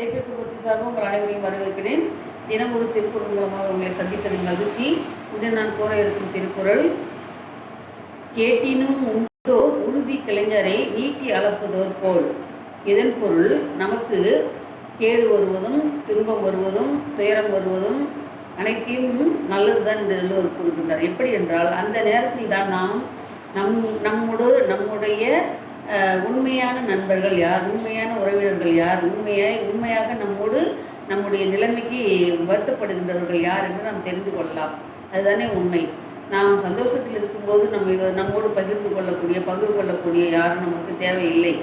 ஏக குடும்பத்தின் சார்பாக உங்கள் அனைவரையும் வரவேற்கிறேன். தினம் ஒரு திருக்குறள் மூலமாக உங்களை சந்திப்பதில் மகிழ்ச்சி. இன்று நான் கூற இருக்கும் திருக்குறள், கேட்டினும் உண்டோ உறுதி கலைஞரை நீட்டி அளப்பதோர் போல். இதன் பொருள், நமக்கு கேடு வருவதும் துன்பம் வருவதும் துயரம் வருவதும் அனைத்தையும் நல்லதுதான் இந்த எல்லோரும் கூறுகின்றார். எப்படி என்றால், அந்த நேரத்தில் தான் நாம் நம்முடைய உண்மையான நண்பர்கள் யார், உண்மையான உறவினர்கள் யார், உண்மையாக நம்முடைய நிலைமைக்கு வருத்தப்படுகின்றவர்கள் யார் என்று நாம் தெரிந்து கொள்ளலாம். அதுதானே உண்மை. நாம் சந்தோஷத்தில் இருக்கும்போது நம்மோடு பகிர்ந்து கொள்ளக்கூடிய யாரும் நமக்கு தேவையில்லை.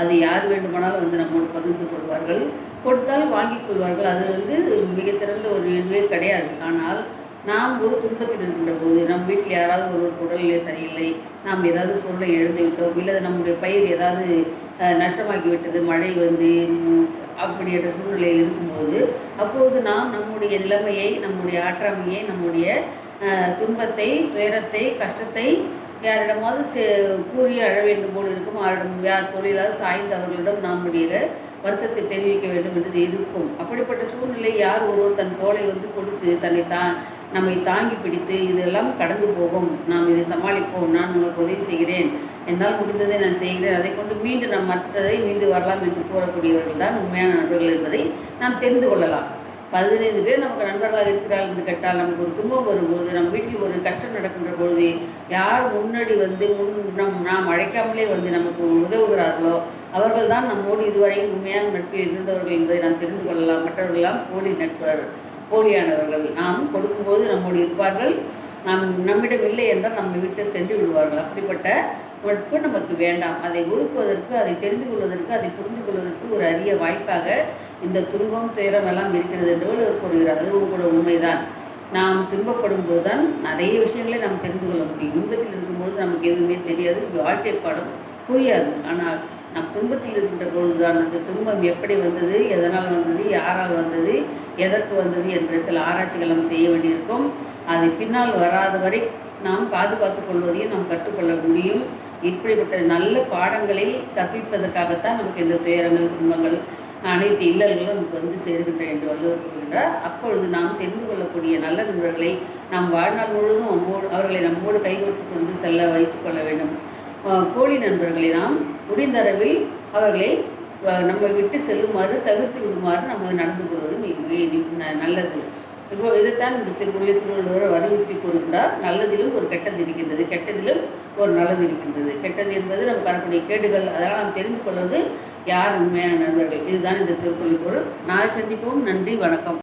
அது யார் வேண்டுமானாலும் நம்மோடு பகிர்ந்து கொள்வார்கள், கொடுத்தால் வாங்கிக் கொள்வார்கள். அது மிகச்சிறந்த ஒரு இதுவே கிடையாது. ஆனால் நாம் ஒரு துன்பத்தில் இருக்கின்ற போது, நம் வீட்டில் யாராவது ஒரு உடல்நிலை சரியில்லை, நாம் ஏதாவது பொருளை இழந்து விட்டோம், இல்லை நம்முடைய பயிர் ஏதாவது நஷ்டமாக்கி விட்டது, மழை அப்படின்ற சூழ்நிலையில் இருக்கும்போது, அப்போது நாம் நம்முடைய நிலைமையை, நம்முடைய ஆற்றாமையை, நம்முடைய துன்பத்தை, துயரத்தை, கஷ்டத்தை யாரிடமாவது கூறி அழ வேண்டும் போல் இருக்கும். யார் தொழிலாவது சாய்ந்து அவர்களிடம் நம்முடைய வருத்தத்தை தெரிவிக்க வேண்டும் என்று இருக்கும். அப்படிப்பட்ட சூழ்நிலை யார் ஒருவர் தன் தோளை கொடுத்து நம்மை தாங்கி பிடித்து, இதெல்லாம் கடந்து போகும், நாம் இதை சமாளிப்போம், நான் உங்களுக்கு உதவி செய்கிறேன், என்னால் முடிந்ததை நான் செய்கிறேன், அதை கொண்டு மீண்டும் மற்றதை மீண்டு வரலாம் என்று கூறக்கூடியவர்கள் தான் உண்மையான நண்பர்கள் என்பதை நாம் தெரிந்து கொள்ளலாம். 15 பேர் நமக்கு நண்பர்களாக இருக்கிறார்கள் என்று கேட்டால், நமக்கு ஒரு துன்பம் வரும்பொழுது, நம் வீட்டில் ஒரு கஷ்டம் நடக்கின்ற பொழுது யார் முன்னாடி நாம் அழைக்காமலே நமக்கு உதவுகிறார்களோ அவர்கள் தான் நம்மோடு இதுவரையும் உண்மையான நட்பில் இருந்தவர்கள் என்பதை நாம் தெரிந்து கொள்ளலாம். மற்றவர்களெல்லாம் போலியானவர்கள். நாம் கொடுக்கும்போது நம்மோடு இருப்பார்கள், நம்மிடம் இல்லை என்றால் நம்மை விட்டு சென்று விடுவார்கள். அப்படிப்பட்ட நட்பு நமக்கு வேண்டாம். அதை ஒதுக்குவதற்கு, அதை தெரிந்து கொள்வதற்கு, அதை புரிந்து கொள்வதற்கு ஒரு அரிய வாய்ப்பாக இந்த துன்பம் துயரம் எல்லாம் இருக்கிறது என்று அவர் கூறுகிறார். அதுவும் கூட உண்மைதான். நாம் துன்பப்படும் போது தான் நிறைய விஷயங்களை நாம் தெரிந்து கொள்ள முடியும். இன்பத்தில் இருக்கும்பொழுது நமக்கு எதுவுமே தெரியாது, வாழ்க்கை பாடம் புரியாது. ஆனால் நாம் துன்பத்தில் இருக்கின்ற பொழுதுதான் அந்த துன்பம் எப்படி வந்தது, எதனால் வந்தது, யாரால் வந்தது, எதற்கு வந்தது என்ற சில ஆராய்ச்சிகள் நாம் செய்ய வேண்டியிருக்கும். அது பின்னால் வராத வரை நாம் பாதுகாத்து கொள்வதையும் நாம் கற்றுக்கொள்ள முடியும். இப்படிப்பட்ட நல்ல பாடங்களை கற்பிப்பதற்காகத்தான் நமக்கு இந்த துயரங்கள், துன்பங்கள், அனைத்து இல்லல்களும் நமக்கு சேர்கின்றன என்று வள்ளுவர் கூறுகின்றார். அப்பொழுது நாம் தெரிந்து கொள்ளக்கூடிய நல்ல நண்பர்களை நாம் வாழ்நாள் முழுவதும் அவர்களை நம்மோடு கைகோர்த்து கொண்டு செல்ல வைத்துக் கொள்ள வேண்டும். போலி நண்பர்களை நாம் முடிந்தளவில் அவர்களை நம்மை விட்டு செல்லுமாறு, தவிர்த்து விடுமாறு நம்ம நடந்து கொள்வது நல்லது. இப்போ இதைத்தான் இந்த திருவள்ளுவர் வலியுறுத்தி கூறுகின்றார். நல்லதிலும் ஒரு கெட்டது இருக்கின்றது, கெட்டதிலும் ஒரு நல்லது இருக்கின்றது. கெட்டது என்பது நமக்கு வரக்கூடிய கேடுகள். அதனால் நாம் தெரிந்து கொள்வது யார் உண்மையான நண்பர்கள். இதுதான் இந்த திருக்குறள் பொருள். நாளை சந்திப்போம். நன்றி, வணக்கம்.